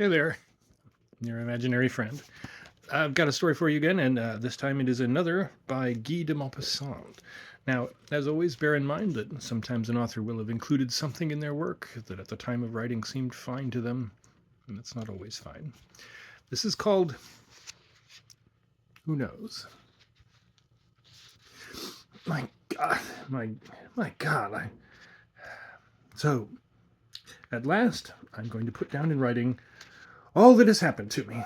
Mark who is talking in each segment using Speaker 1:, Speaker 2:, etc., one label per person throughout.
Speaker 1: Hey there, your imaginary friend. I've got a story for you again, and this time it is another by Guy de Maupassant. Now, as always, bear in mind that sometimes an author will have included something in their work that at the time of writing seemed fine to them, and it's not always fine. This is called Who Knows? My God, my God. So, at last, I'm going to put down in writing all that has happened to me.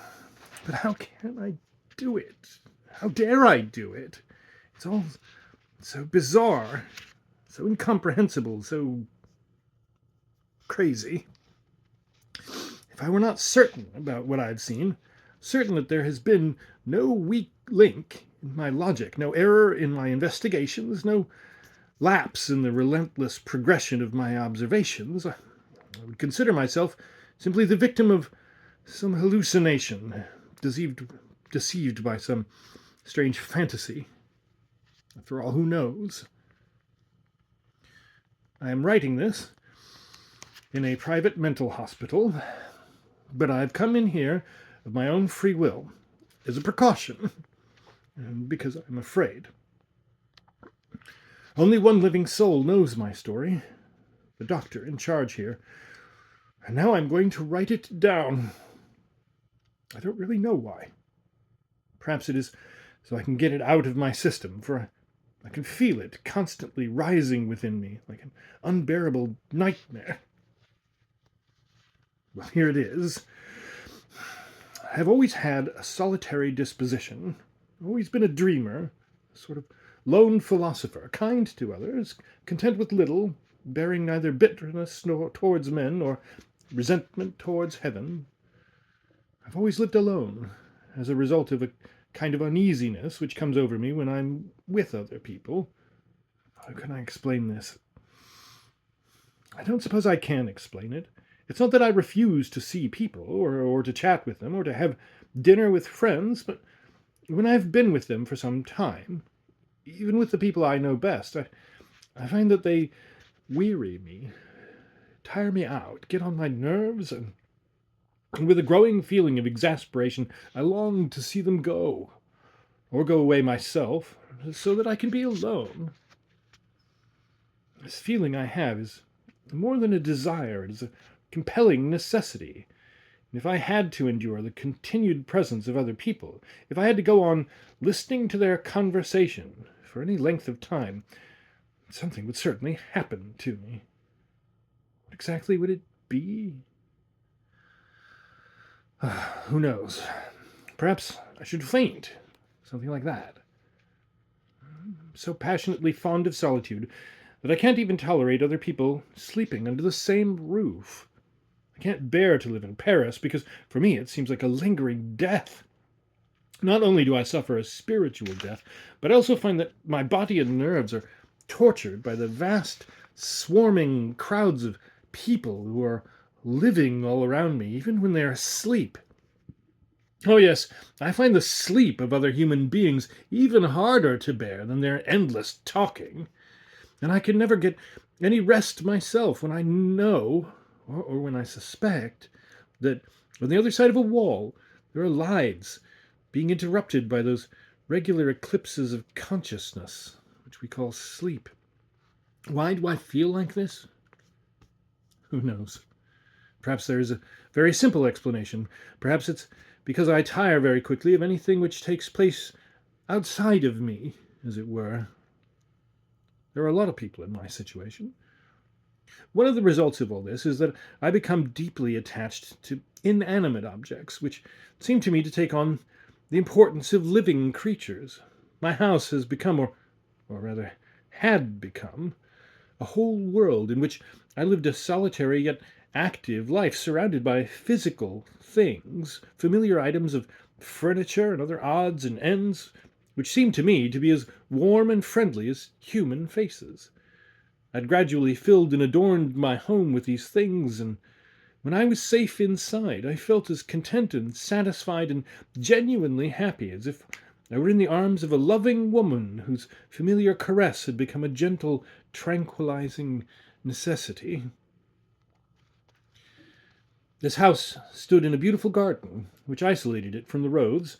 Speaker 1: But how can I do it? How dare I do it? It's all so bizarre, so incomprehensible, so crazy. If I were not certain about what I've seen, certain that there has been no weak link in my logic, no error in my investigations, no lapse in the relentless progression of my observations, I would consider myself simply the victim of some hallucination, deceived by some strange fantasy. After all, who knows? I am writing this in a private mental hospital, but I've come in here of my own free will, as a precaution, and because I'm afraid. Only one living soul knows my story, the doctor in charge here, and now I'm going to write it down. I don't really know why. Perhaps it is so I can get it out of my system, for I can feel it constantly rising within me like an unbearable nightmare. Well, here it is. I have always had a solitary disposition, always been a dreamer, a sort of lone philosopher, kind to others, content with little, bearing neither bitterness towards men nor resentment towards heaven. I've always lived alone, as a result of a kind of uneasiness which comes over me when I'm with other people. How can I explain this? I don't suppose I can explain it. It's not that I refuse to see people, or to chat with them, or to have dinner with friends, but when I've been with them for some time, even with the people I know best, I find that they weary me, tire me out, get on my nerves, and with a growing feeling of exasperation, I long to see them go, or go away myself, so that I can be alone. This feeling I have is more than a desire, it is a compelling necessity. And if I had to endure the continued presence of other people, if I had to go on listening to their conversation for any length of time, something would certainly happen to me. What exactly would it be? Who knows? Perhaps I should faint, something like that. I'm so passionately fond of solitude that I can't even tolerate other people sleeping under the same roof. I can't bear to live in Paris because for me it seems like a lingering death. Not only do I suffer a spiritual death, but I also find that my body and nerves are tortured by the vast, swarming crowds of people who are living all around me, even when they are asleep. Oh, yes, I find the sleep of other human beings even harder to bear than their endless talking. And I can never get any rest myself when I know, or when I suspect, that on the other side of a wall there are lives being interrupted by those regular eclipses of consciousness, which we call sleep. Why do I feel like this? Who knows? Perhaps there is a very simple explanation. Perhaps it's because I tire very quickly of anything which takes place outside of me, as it were. There are a lot of people in my situation. One of the results of all this is that I become deeply attached to inanimate objects, which seem to me to take on the importance of living creatures. My house has become, or rather had become, a whole world in which I lived a solitary yet active life, surrounded by physical things, familiar items of furniture and other odds and ends, which seemed to me to be as warm and friendly as human faces. I'd gradually filled and adorned my home with these things, and when I was safe inside, I felt as content and satisfied and genuinely happy as if I were in the arms of a loving woman whose familiar caress had become a gentle, tranquilizing necessity. This house stood in a beautiful garden, which isolated it from the roads,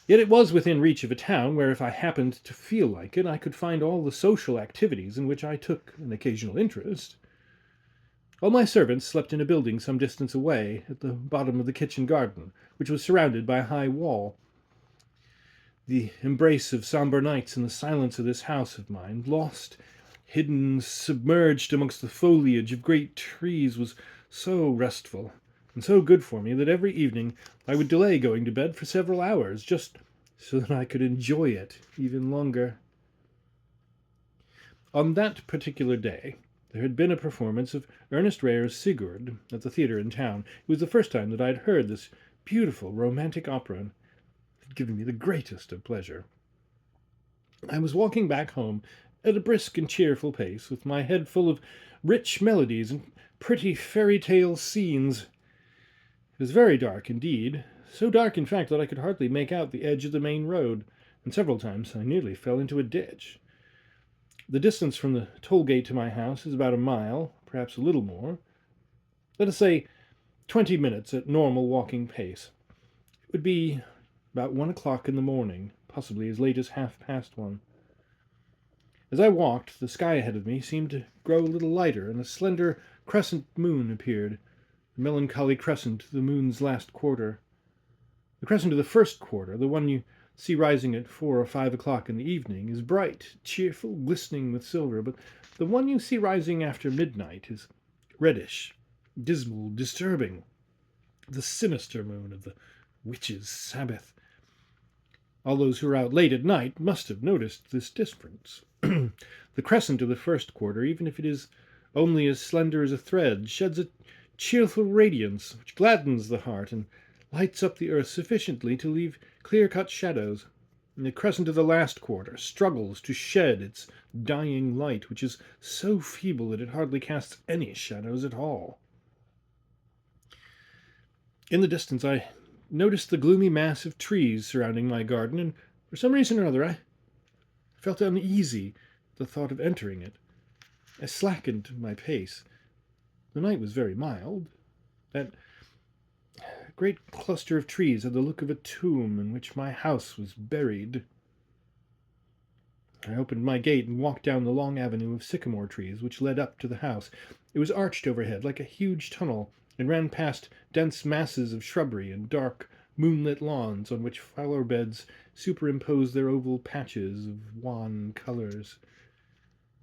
Speaker 1: yet it was within reach of a town where, if I happened to feel like it, I could find all the social activities in which I took an occasional interest. All my servants slept in a building some distance away, at the bottom of the kitchen garden, which was surrounded by a high wall. The embrace of sombre nights and the silence of this house of mine, lost, hidden, submerged amongst the foliage of great trees, was so restful and so good for me that every evening I would delay going to bed for several hours, just so that I could enjoy it even longer. On that particular day, there had been a performance of Ernest Rayer's Sigurd at the theatre in town. It was the first time that I had heard this beautiful romantic opera, and it had given me the greatest of pleasure. I was walking back home at a brisk and cheerful pace, with my head full of rich melodies and pretty fairy tale scenes. It was very dark indeed, so dark in fact that I could hardly make out the edge of the main road, and several times I nearly fell into a ditch. The distance from the toll gate to my house is about a mile, perhaps a little more. Let us say 20 minutes at normal walking pace. It would be about 1 o'clock in the morning, possibly as late as 1:30. As I walked, the sky ahead of me seemed to grow a little lighter, and a slender crescent moon appeared, the melancholy crescent of the moon's last quarter. The crescent of the first quarter, the one you see rising at 4 or 5 o'clock in the evening, is bright, cheerful, glistening with silver, but the one you see rising after midnight is reddish, dismal, disturbing, the sinister moon of the witches' Sabbath. All those who are out late at night must have noticed this difference. The crescent of the first quarter, even if it is only as slender as a thread, sheds a cheerful radiance which gladdens the heart and lights up the earth sufficiently to leave clear-cut shadows. And the crescent of the last quarter struggles to shed its dying light, which is so feeble that it hardly casts any shadows at all. In the distance I noticed the gloomy mass of trees surrounding my garden, and for some reason or other I felt uneasy at the thought of entering it. I slackened my pace. The night was very mild. That great cluster of trees had the look of a tomb in which my house was buried. I opened my gate and walked down the long avenue of sycamore trees which led up to the house. It was arched overhead like a huge tunnel, and ran past dense masses of shrubbery and dark, moonlit lawns on which flower beds superimposed their oval patches of wan colors.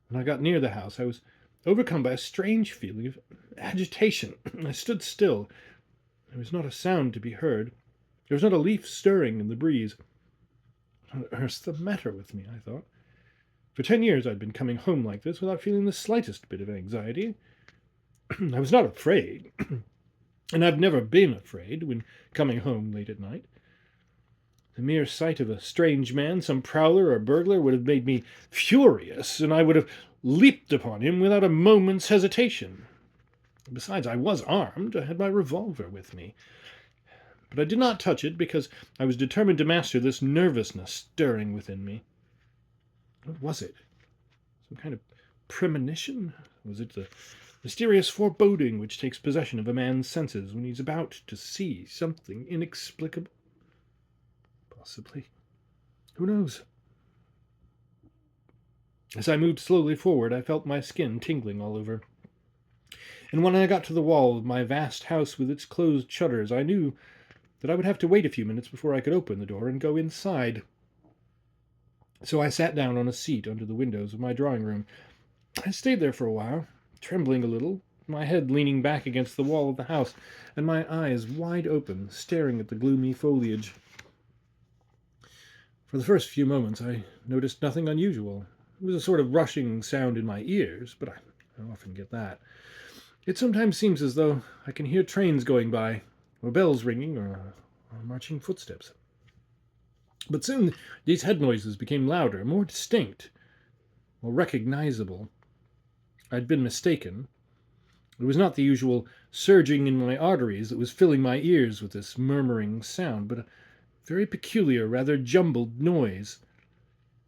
Speaker 1: When I got near the house, I was overcome by a strange feeling of agitation. I stood still. There was not a sound to be heard. There was not a leaf stirring in the breeze. What on earth's the matter with me, I thought. For 10 years I'd been coming home like this without feeling the slightest bit of anxiety. I was not afraid, and I've never been afraid when coming home late at night. The mere sight of a strange man, some prowler or burglar, would have made me furious, and I would have leaped upon him without a moment's hesitation. Besides, I was armed. I had my revolver with me. But I did not touch it because I was determined to master this nervousness stirring within me. What was it? Some kind of premonition? Was it the mysterious foreboding which takes possession of a man's senses when he's about to see something inexplicable? Possibly. Who knows? As I moved slowly forward, I felt my skin tingling all over. And when I got to the wall of my vast house with its closed shutters, I knew that I would have to wait a few minutes before I could open the door and go inside. So I sat down on a seat under the windows of my drawing room. I stayed there for a while, trembling a little, my head leaning back against the wall of the house, and my eyes wide open, staring at the gloomy foliage. For the first few moments I noticed nothing unusual. It was a sort of rushing sound in my ears, but I often get that. It sometimes seems as though I can hear trains going by, or bells ringing, or marching footsteps. But soon these head noises became louder, more distinct, more recognizable. I'd been mistaken. It was not the usual surging in my arteries that was filling my ears with this murmuring sound, but a very peculiar, rather jumbled noise.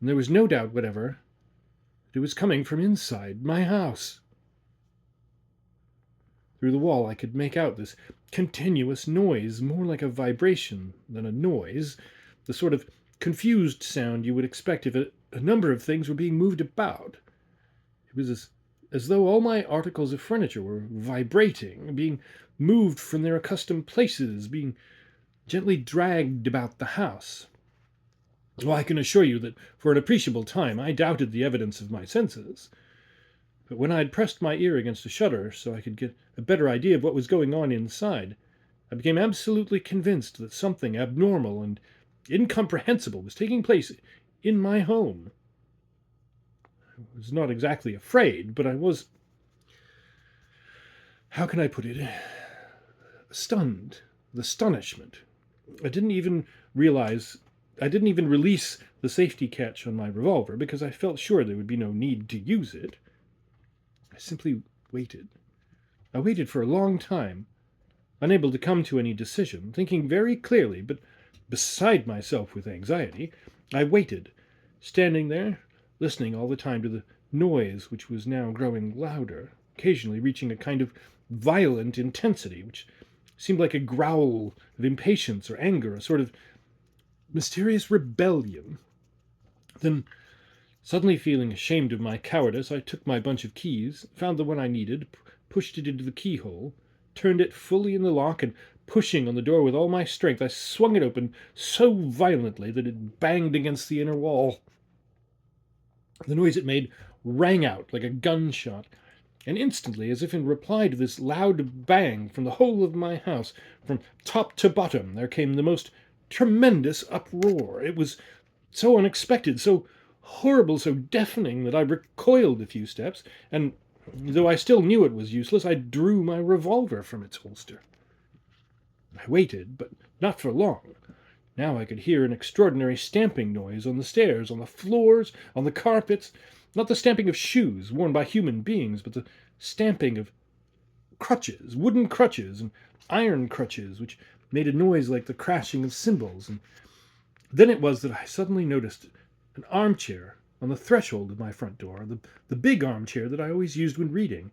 Speaker 1: And there was no doubt whatever that it was coming from inside my house. Through the wall I could make out this continuous noise, more like a vibration than a noise, the sort of confused sound you would expect if a number of things were being moved about. It was as though all my articles of furniture were vibrating, being moved from their accustomed places, being gently dragged about the house. Well, I can assure you that for an appreciable time I doubted the evidence of my senses. But when I had pressed my ear against a shutter so I could get a better idea of what was going on inside, I became absolutely convinced that something abnormal and incomprehensible was taking place in my home. I was not exactly afraid, but I was, how can I put it, stunned with astonishment. I didn't even release the safety catch on my revolver because I felt sure there would be no need to use it. I simply waited. I waited for a long time, unable to come to any decision, thinking very clearly, but beside myself with anxiety. I waited, standing there, listening all the time to the noise which was now growing louder, occasionally reaching a kind of violent intensity, which seemed like a growl of impatience or anger, a sort of mysterious rebellion. Then, suddenly feeling ashamed of my cowardice, I took my bunch of keys, found the one I needed, pushed it into the keyhole, turned it fully in the lock, and pushing on the door with all my strength, I swung it open so violently that it banged against the inner wall. The noise it made rang out like a gunshot, and instantly, as if in reply to this loud bang from the whole of my house, from top to bottom, there came the most tremendous uproar. It was so unexpected, so horrible, so deafening, that I recoiled a few steps, and though I still knew it was useless, I drew my revolver from its holster. I waited, but not for long. Now I could hear an extraordinary stamping noise on the stairs, on the floors, on the carpets, not the stamping of shoes worn by human beings, but the stamping of crutches, wooden crutches and iron crutches, which made a noise like the crashing of cymbals. And then it was that I suddenly noticed an armchair on the threshold of my front door, the big armchair that I always used when reading.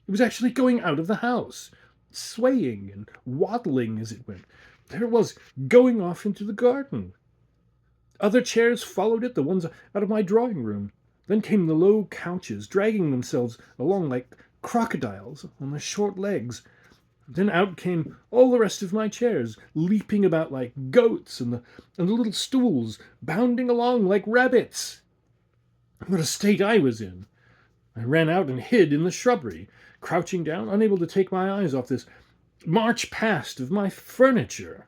Speaker 1: It was actually going out of the house, swaying and waddling as it went. There it was, going off into the garden. Other chairs followed it, the ones out of my drawing room. Then came the low couches, dragging themselves along like crocodiles on their short legs. Then out came all the rest of my chairs, leaping about like goats, and the little stools bounding along like rabbits. What a state I was in! I ran out and hid in the shrubbery, crouching down, unable to take my eyes off this march past of my furniture.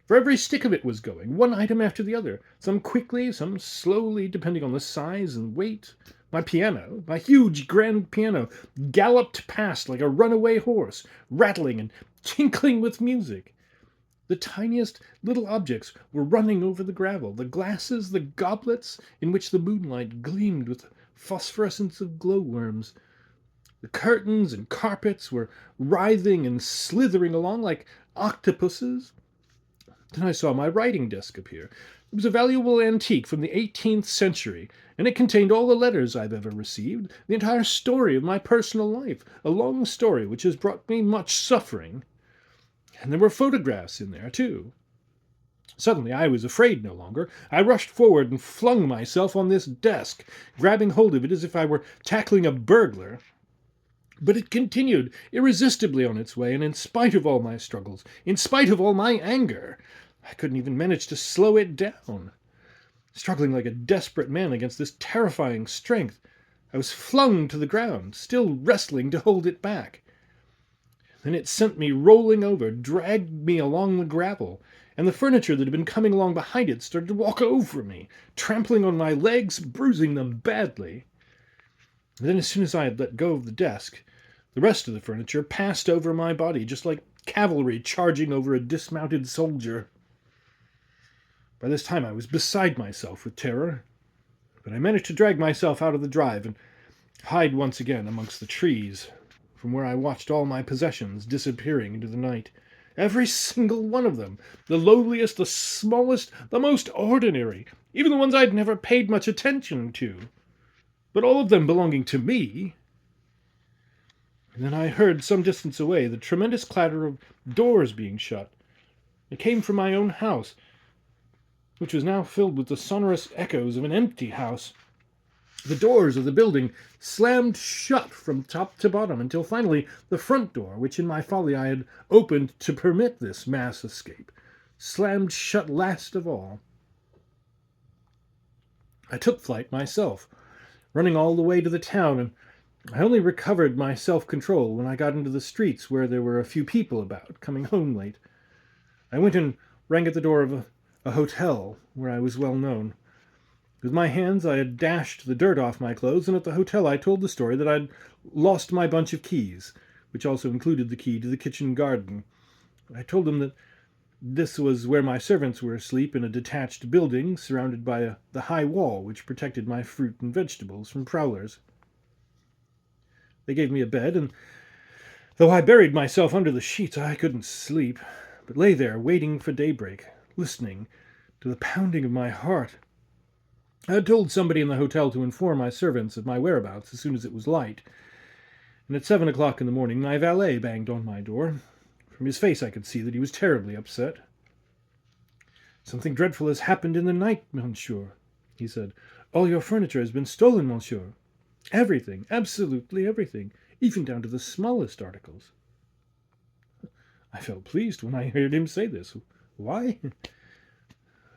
Speaker 1: For every stick of it was going, one item after the other, some quickly, some slowly, depending on the size and weight. My piano, my huge grand piano, galloped past like a runaway horse, rattling and tinkling with music. The tiniest little objects were running over the gravel, the glasses, the goblets in which the moonlight gleamed with phosphorescence of glowworms. The curtains and carpets were writhing and slithering along like octopuses. Then I saw my writing desk appear. It was a valuable antique from the 18th century, and it contained all the letters I've ever received, the entire story of my personal life, a long story which has brought me much suffering. And there were photographs in there, too. Suddenly I was afraid no longer. I rushed forward and flung myself on this desk, grabbing hold of it as if I were tackling a burglar. But it continued irresistibly on its way, and in spite of all my struggles, in spite of all my anger, I couldn't even manage to slow it down. Struggling like a desperate man against this terrifying strength, I was flung to the ground, still wrestling to hold it back. Then it sent me rolling over, dragged me along the gravel, and the furniture that had been coming along behind it started to walk over me, trampling on my legs, bruising them badly. And then as soon as I had let go of the desk, the rest of the furniture passed over my body, just like cavalry charging over a dismounted soldier. By this time I was beside myself with terror, but I managed to drag myself out of the drive and hide once again amongst the trees, from where I watched all my possessions disappearing into the night. Every single one of them, the lowliest, the smallest, the most ordinary, even the ones I'd never paid much attention to, but all of them belonging to me. And then I heard some distance away the tremendous clatter of doors being shut. It came from my own house, which was now filled with the sonorous echoes of an empty house. The doors of the building slammed shut from top to bottom until finally the front door, which in my folly I had opened to permit this mass escape, slammed shut last of all. I took flight myself, running all the way to the town, and I only recovered my self-control when I got into the streets where there were a few people about, coming home late. I went and rang at the door of a hotel where I was well known. With my hands I had dashed the dirt off my clothes, and at the hotel I told the story that I'd lost my bunch of keys, which also included the key to the kitchen garden. I told them that this was where my servants were asleep in a detached building surrounded by the high wall which protected my fruit and vegetables from prowlers. They gave me a bed, and though I buried myself under the sheets, I couldn't sleep, but lay there waiting for daybreak, listening to the pounding of my heart. I had told somebody in the hotel to inform my servants of my whereabouts as soon as it was light, and at 7 o'clock in the morning my valet banged on my door. From his face I could see that he was terribly upset. "Something dreadful has happened in the night, monsieur," he said. "All your furniture has been stolen, monsieur. Everything, absolutely everything, even down to the smallest articles." I felt pleased when I heard him say this. Why?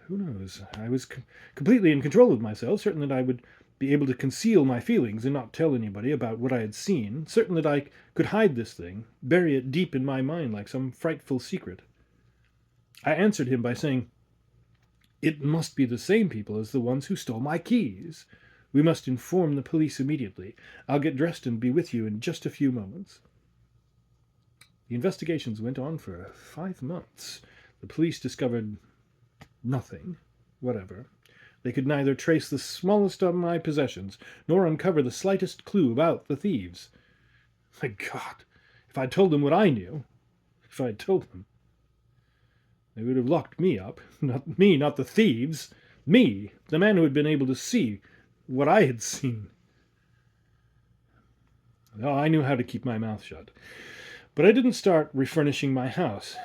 Speaker 1: Who knows? I was completely in control of myself, certain that I would be able to conceal my feelings and not tell anybody about what I had seen, certain that I could hide this thing, bury it deep in my mind like some frightful secret. I answered him by saying, "It must be the same people as the ones who stole my keys. We must inform the police immediately. I'll get dressed and be with you in just a few moments." The investigations went on for 5 months. The police discovered nothing whatever. They could neither trace the smallest of my possessions, nor uncover the slightest clue about the thieves. My God, if I'd told them what I knew, if I'd told them, they would have locked me up. Not me, not the thieves. Me, the man who had been able to see what I had seen. Oh, I knew how to keep my mouth shut. But I didn't start refurnishing my house.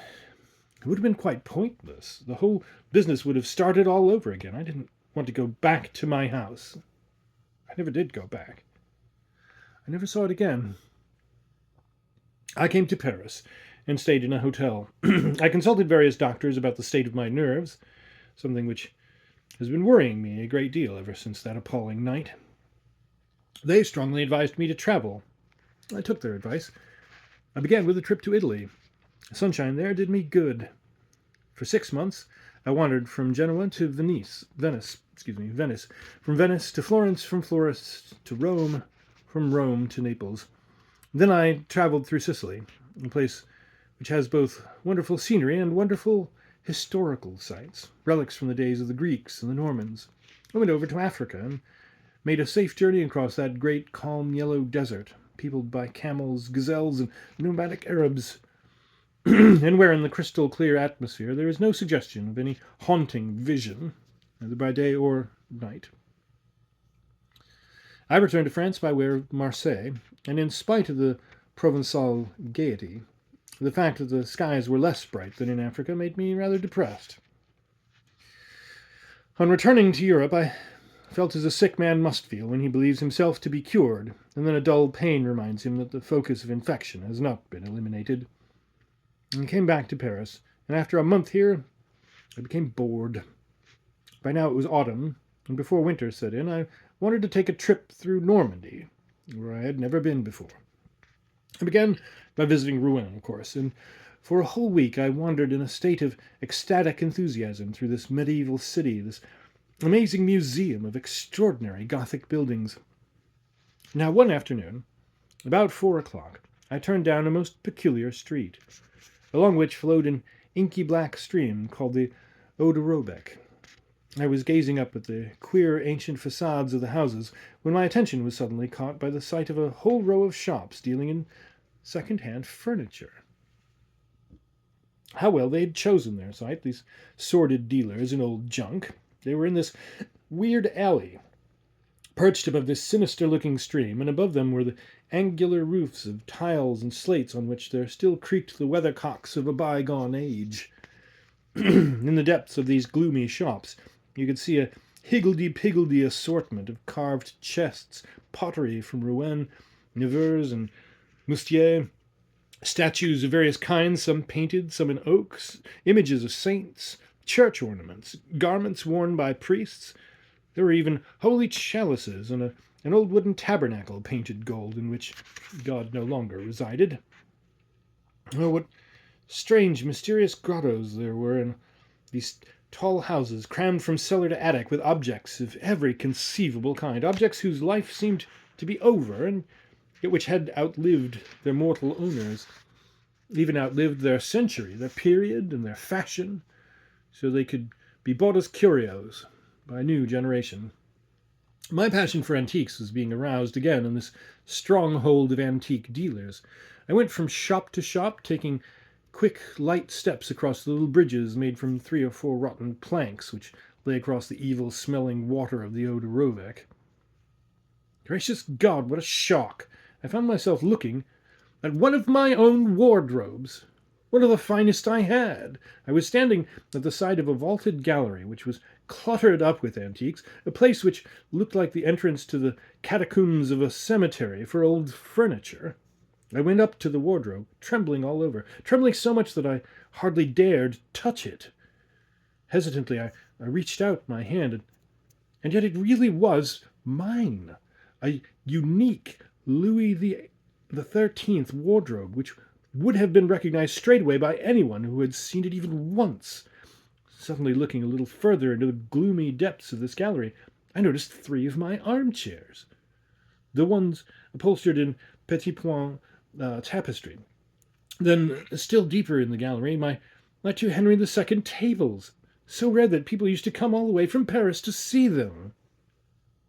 Speaker 1: It would have been quite pointless. The whole business would have started all over again. I didn't want to go back to my house. I never did go back. I never saw it again. I came to Paris and stayed in a hotel. I consulted various doctors about the state of my nerves, something which has been worrying me a great deal ever since that appalling night. They strongly advised me to travel. I took their advice. I began with a trip to Italy. The sunshine there did me good. For 6 months, I wandered from Genoa to Venice, from Venice to Florence, from Florence to Rome, from Rome to Naples. Then I traveled through Sicily, a place which has both wonderful scenery and wonderful historical sites, relics from the days of the Greeks and the Normans. I went over to Africa and made a safe journey across that great calm yellow desert, peopled by camels, gazelles, and nomadic Arabs, and where in the crystal clear atmosphere there is no suggestion of any haunting vision, either by day or night. I returned to France by way of Marseille, and in spite of the Provençal gaiety, the fact that the skies were less bright than in Africa made me rather depressed. On returning to Europe, I felt as a sick man must feel when he believes himself to be cured, and then a dull pain reminds him that the focus of infection has not been eliminated. I came back to Paris, and after a month here, I became bored. By now it was autumn, and before winter set in, I wanted to take a trip through Normandy, where I had never been before. I began by visiting Rouen, of course, and for a whole week I wandered in a state of ecstatic enthusiasm through this medieval city, this amazing museum of extraordinary Gothic buildings. Now, one afternoon, about 4 o'clock, I turned down a most peculiar street, along which flowed an inky black stream called the Eau de Robec. I was gazing up at the queer ancient facades of the houses when my attention was suddenly caught by the sight of a whole row of shops dealing in second-hand furniture. How well they had chosen their site, these sordid dealers in old junk. They were in this weird alley, perched above this sinister-looking stream, and above them were the angular roofs of tiles and slates on which there still creaked the weathercocks of a bygone age. In the depths of these gloomy shops, you could see a higgledy-piggledy assortment of carved chests, pottery from Rouen, Nevers, and Moustier, statues of various kinds, some painted, some in oaks, images of saints, church ornaments, garments worn by priests. There were even holy chalices and an old wooden tabernacle painted gold in which God no longer resided. Oh, what strange, mysterious grottos there were in these tall houses, crammed from cellar to attic with objects of every conceivable kind, objects whose life seemed to be over, and yet which had outlived their mortal owners, even outlived their century, their period, and their fashion, so they could be bought as curios by a new generation. My passion for antiques was being aroused again in this stronghold of antique dealers. I went from shop to shop, taking quick, light steps across the little bridges made from 3 or 4 rotten planks which lay across the evil-smelling water of the Eau de Rovec. Gracious God, what a shock! I found myself looking at one of my own wardrobes, one of the finest I had. I was standing at the side of a vaulted gallery which was cluttered up with antiques, a place which looked like the entrance to the catacombs of a cemetery for old furniture. I went up to the wardrobe, trembling all over, trembling so much that I hardly dared touch it. Hesitantly, I reached out my hand, and yet it really was mine, a unique Louis XIII wardrobe, which would have been recognized straightway by anyone who had seen it even once. Suddenly looking a little further into the gloomy depths of this gallery, I noticed 3 of my armchairs, the ones upholstered in petit point tapestry. Then, still deeper in the gallery, my 2 Henry II tables, so rare that people used to come all the way from Paris to see them.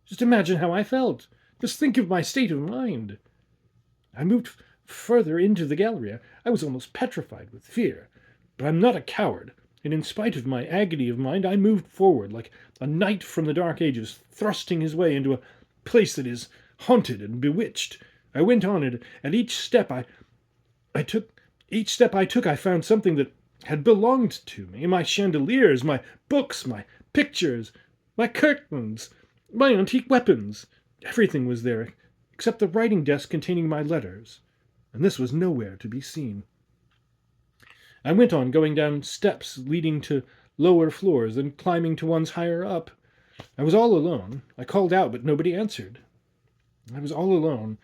Speaker 1: Just imagine how I felt. Just think of my state of mind. I moved further into the gallery. I was almost petrified with fear. But I'm not a coward, and in spite of my agony of mind, I moved forward like a knight from the Dark Ages, thrusting his way into a place that is haunted and bewitched. I went on, and at each step I took, I found something that had belonged to me. My chandeliers, my books, my pictures, my curtains, my antique weapons. Everything was there, except the writing desk containing my letters, and this was nowhere to be seen. I went on, going down steps leading to lower floors, and climbing to ones higher up. I was all alone. I called out, but nobody answered. I was all alone.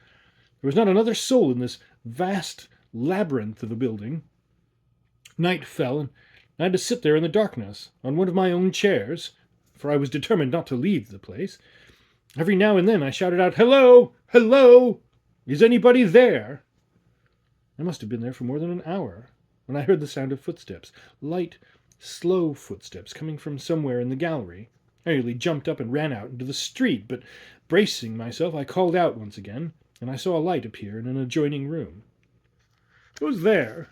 Speaker 1: There was not another soul in this vast labyrinth of a building. Night fell, and I had to sit there in the darkness, on one of my own chairs, for I was determined not to leave the place. Every now and then I shouted out, "Hello! Hello! Is anybody there?" I must have been there for more than an hour, when I heard the sound of footsteps, light, slow footsteps coming from somewhere in the gallery. I nearly jumped up and ran out into the street, but bracing myself, I called out once again, and I saw a light appear in an adjoining room. "Who's there?"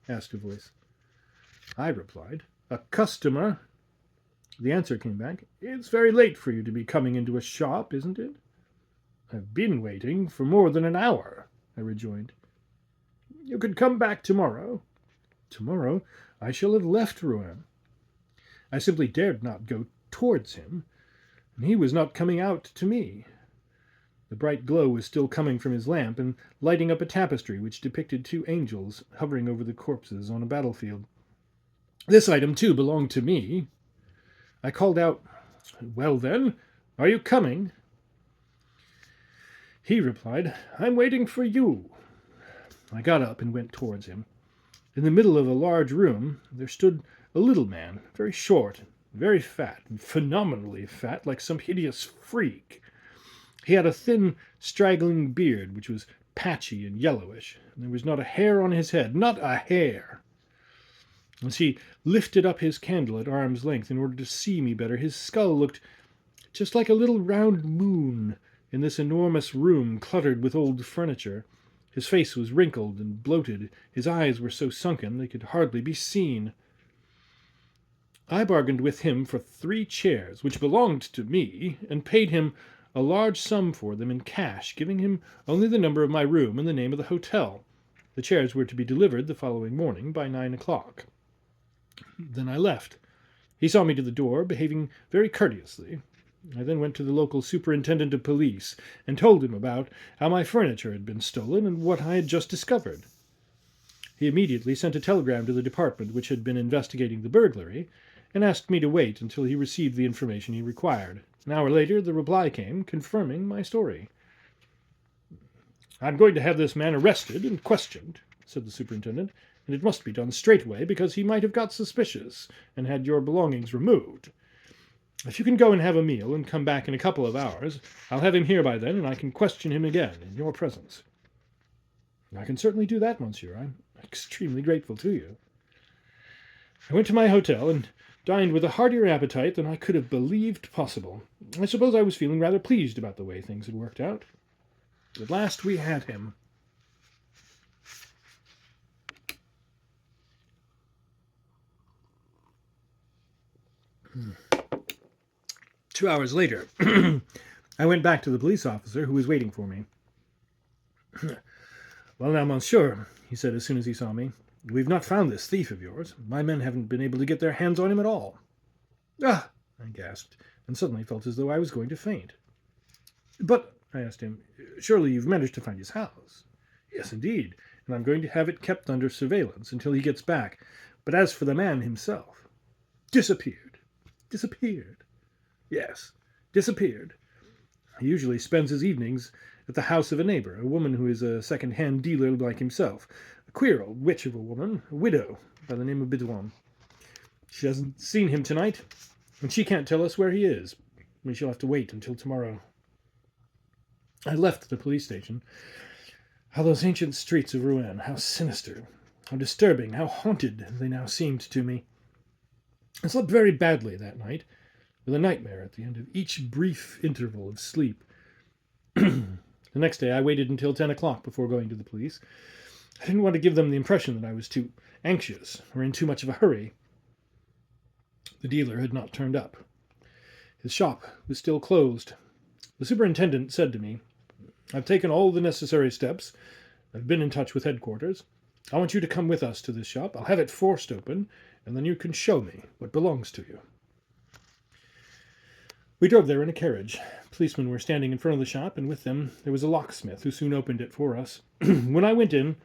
Speaker 1: asked a voice. I replied, "A customer." The answer came back, "It's very late for you to be coming into a shop, isn't it?" "I've been waiting for more than an hour," I rejoined. "You could come back tomorrow." "Tomorrow I shall have left Rouen." I simply dared not go towards him, and he was not coming out to me. The bright glow was still coming from his lamp and lighting up a tapestry which depicted 2 angels hovering over the corpses on a battlefield. This item, too, belonged to me. I called out, "Well, then, are you coming?" He replied, "I'm waiting for you." I got up and went towards him. In the middle of a large room there stood a little man, very short, very fat, phenomenally fat, like some hideous freak. He had a thin, straggling beard, which was patchy and yellowish, and there was not a hair on his head, not a hair. As he lifted up his candle at arm's length in order to see me better, his skull looked just like a little round moon in this enormous room cluttered with old furniture. His face was wrinkled and bloated. His eyes were so sunken they could hardly be seen. I bargained with him for 3 chairs, which belonged to me, and paid him a large sum for them in cash, giving him only the number of my room and the name of the hotel. The chairs were to be delivered the following morning by 9 o'clock. Then I left. He saw me to the door, behaving very courteously. I then went to the local superintendent of police and told him about how my furniture had been stolen and what I had just discovered. He immediately sent a telegram to the department which had been investigating the burglary and asked me to wait until he received the information he required. An hour later, the reply came, confirming my story. "I'm going to have this man arrested and questioned," said the superintendent, "and it must be done straightway because he might have got suspicious and had your belongings removed. If you can go and have a meal and come back in a couple of hours, I'll have him here by then, and I can question him again in your presence." "I can certainly do that, monsieur. I'm extremely grateful to you." I went to my hotel and dined with a heartier appetite than I could have believed possible. I suppose I was feeling rather pleased about the way things had worked out. At last we had him. Two hours later, I went back to the police officer who was waiting for me. "Well now, monsieur," he said as soon as he saw me, "we've not found this thief of yours. My men haven't been able to get their hands on him at all." "Ah!" I gasped, and suddenly felt as though I was going to faint. "But," I asked him, "surely you've managed to find his house?" "Yes, indeed, and I'm going to have it kept under surveillance until he gets back. But as for the man himself—" "Disappeared." "Disappeared?" "Yes, disappeared. He usually spends his evenings at the house of a neighbor, a woman who is a second-hand dealer like himself, a queer old witch of a woman, a widow by the name of Bidouin. She hasn't seen him tonight, and she can't tell us where he is. We shall have to wait until tomorrow." I left the police station. How those ancient streets of Rouen, how sinister, how disturbing, how haunted they now seemed to me. I slept very badly that night, with a nightmare at the end of each brief interval of sleep. The next day I waited until 10 o'clock before going to the police. I didn't want to give them the impression that I was too anxious or in too much of a hurry. The dealer had not turned up. His shop was still closed. The superintendent said to me, "I've taken all the necessary steps. I've been in touch with headquarters. I want you to come with us to this shop. I'll have it forced open, and then you can show me what belongs to you." We drove there in a carriage. Policemen were standing in front of the shop, and with them there was a locksmith who soon opened it for us. When I went in,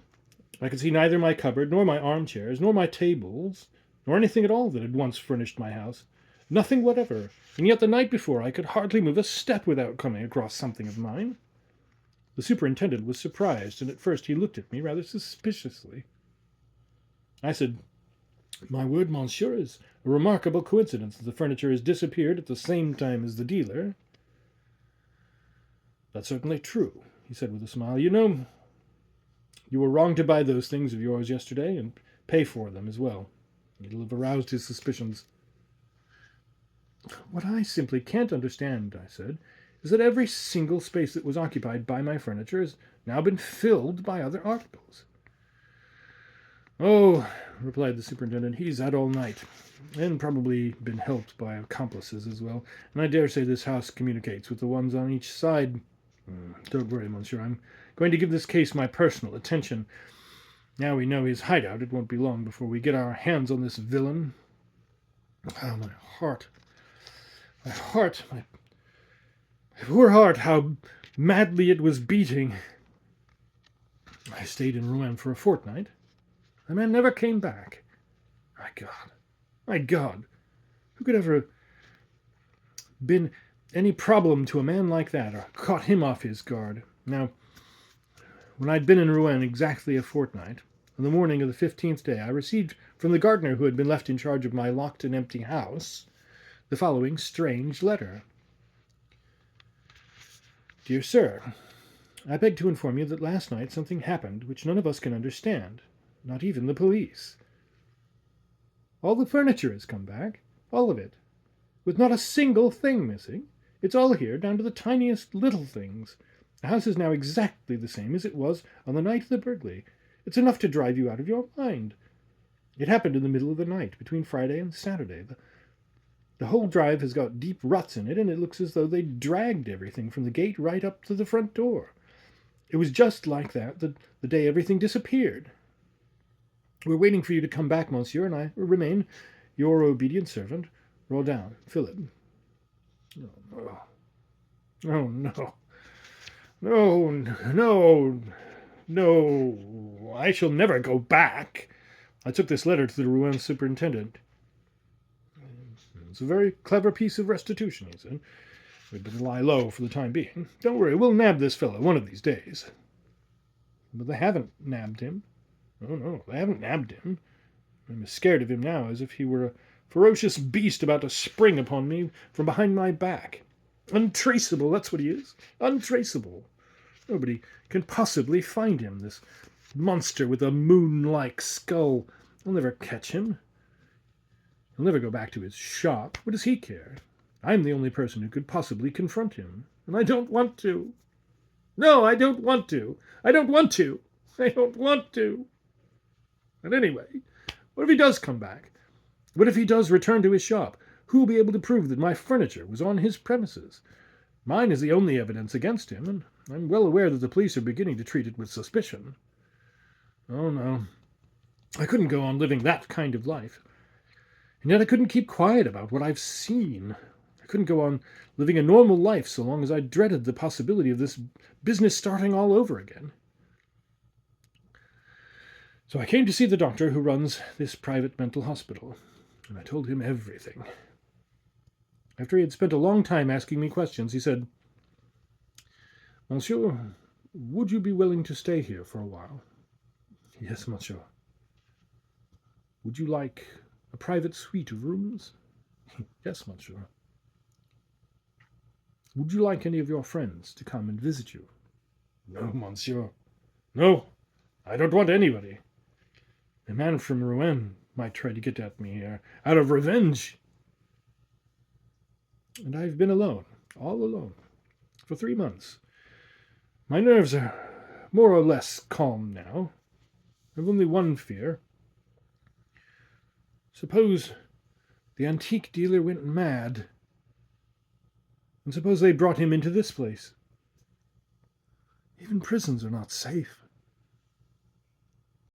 Speaker 1: I could see neither my cupboard, nor my armchairs, nor my tables, nor anything at all that had once furnished my house. Nothing whatever, and yet the night before I could hardly move a step without coming across something of mine. The superintendent was surprised, and at first he looked at me rather suspiciously. I said, "My word, monsieur, is a remarkable coincidence that the furniture has disappeared at the same time as the dealer." "That's certainly true," he said with a smile. "You know, you were wrong to buy those things of yours yesterday, and pay for them as well. It'll have aroused his suspicions." "What I simply can't understand," I said, "is that every single space that was occupied by my furniture has now been filled by other articles." "Oh," replied the superintendent, "he's out all night, and probably been helped by accomplices as well, and I dare say this house communicates with the ones on each side. Don't worry, monsieur, I'm going to give this case my personal attention. Now we know his hideout, it won't be long before we get our hands on this villain." Oh, my heart, my poor heart, how madly it was beating. I stayed in Rouen for a fortnight. The man never came back. My God, who could ever have been any problem to a man like that, or caught him off his guard? Now, when I'd been in Rouen exactly a fortnight, on the morning of the 15th day, I received from the gardener who had been left in charge of my locked and empty house the following strange letter. "Dear Sir, I beg to inform you that last night something happened which none of us can understand, not even the police. All the furniture has come back, all of it, with not a single thing missing. It's all here, down to the tiniest little things. The house is now exactly the same as it was on the night of the burglary. It's enough to drive you out of your mind. It happened in the middle of the night, between Friday and Saturday. The The whole drive has got deep ruts in it, and it looks as though they dragged everything from the gate right up to the front door. It was just like that the day everything disappeared. We're waiting for you to come back, monsieur, and I remain your obedient servant, Rodin, Philip. Oh, no. No, no. I shall never go back. I took this letter to the Rouen superintendent. It's a very clever piece of restitution, he said. We'd better lie low for the time being. Don't worry, we'll nab this fellow one of these days. But they haven't nabbed him. Oh, no, they haven't nabbed him. I'm as scared of him now as if he were a ferocious beast about to spring upon me from behind my back. Untraceable, that's what he is. Untraceable. Nobody can possibly find him, this monster with a moon-like skull. I'll never catch him. He'll never go back to his shop. What does he care? I'm the only person who could possibly confront him. And I don't want to. No, I don't want to. I don't want to. I don't want to. And anyway, what if he does come back? What if he does return to his shop? Who will be able to prove that my furniture was on his premises? Mine is the only evidence against him, and I'm well aware that the police are beginning to treat it with suspicion. Oh, no. I couldn't go on living that kind of life. And yet I couldn't keep quiet about what I've seen. I couldn't go on living a normal life so long as I dreaded the possibility of this business starting all over again. So I came to see the doctor who runs this private mental hospital, and I told him everything. After he had spent a long time asking me questions, he said, Monsieur, would you be willing to stay here for a while? Yes, monsieur. Would you like a private suite of rooms? Yes, monsieur. Would you like any of your friends to come and visit you? No, monsieur. No, I don't want anybody. A man from Rouen might try to get at me out of revenge. And I've been alone, all alone, for 3 months. My nerves are more or less calm now. I've only one fear. Suppose the antique dealer went mad. And suppose they brought him into this place. Even prisons are not safe.